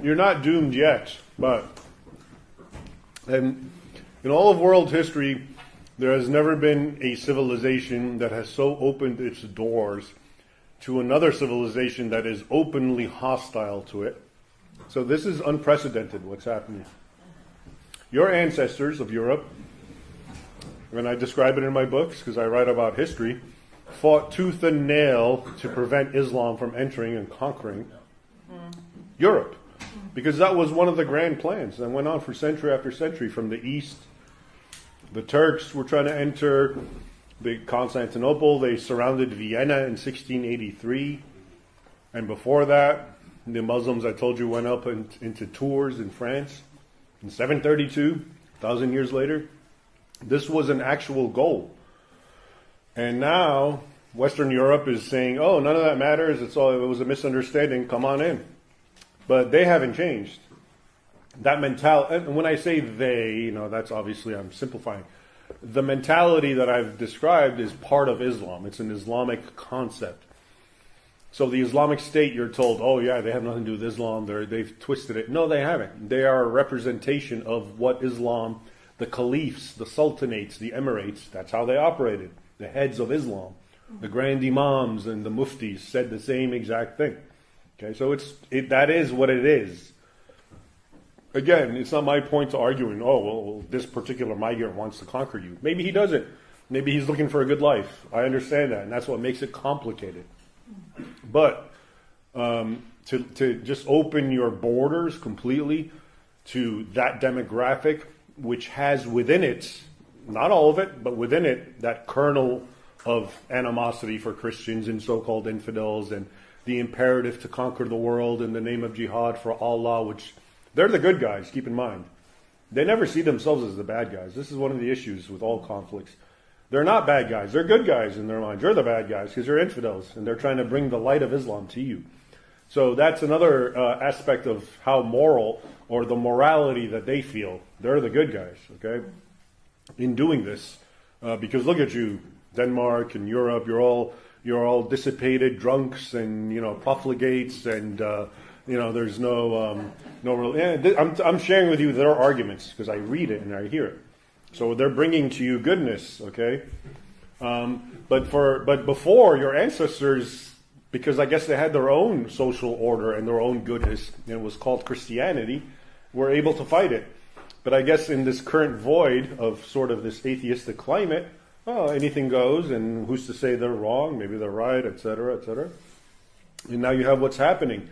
You're not doomed yet, but and in all of world history, there has never been a civilization that has so opened its doors to another civilization that is openly hostile to it. So this is unprecedented, what's happening. Your ancestors of Europe, and I describe it in my books because I write about history, fought tooth and nail to prevent Islam from entering and conquering Europe. Because that was one of the grand plans that went on for century after century from the east. The Turks were trying to enter Constantinople. They surrounded Vienna in 1683. And before that, the Muslims, I told you, went up into Tours in France in 732, 1,000 years later. This was an actual goal. And now Western Europe is saying, oh, none of that matters. It was a misunderstanding. Come on in. But they haven't changed. That mentality, and when I say they, that's obviously, I'm simplifying. The mentality that I've described is part of Islam. It's an Islamic concept. So the Islamic State, you're told, oh yeah, they have nothing to do with Islam. They've twisted it. No, they haven't. They are a representation of what Islam, the caliphs, the sultanates, the emirates, that's how they operated. The heads of Islam, the grand imams and the muftis said the same exact thing. Okay, so that is what it is. Again, it's not my point to arguing, oh, well, this particular migrant wants to conquer you. Maybe he doesn't. Maybe he's looking for a good life. I understand that, and that's what makes it complicated. But to just open your borders completely to that demographic, which has within it, not all of it, but within it, that kernel of animosity for Christians and so-called infidels and the imperative to conquer the world in the name of jihad for Allah, which they're the good guys, keep in mind. They never see themselves as the bad guys. This is one of the issues with all conflicts. They're not bad guys. They're good guys in their minds. You're the bad guys because you're infidels, and they're trying to bring the light of Islam to you. So that's another aspect of how moral, or the morality that they feel. They're the good guys, okay, in doing this. Because look at you, Denmark and Europe, you're all dissipated drunks and profligates, and there's no real. I'm sharing with you their arguments because I read it and I hear it. So they're bringing to you goodness, okay? But before, your ancestors, because I guess they had their own social order and their own goodness, and it was called Christianity, were able to fight it. But I guess in this current void of sort of this atheistic climate, anything goes, and who's to say they're wrong? Maybe they're right, etc., etc. And now you have what's happening.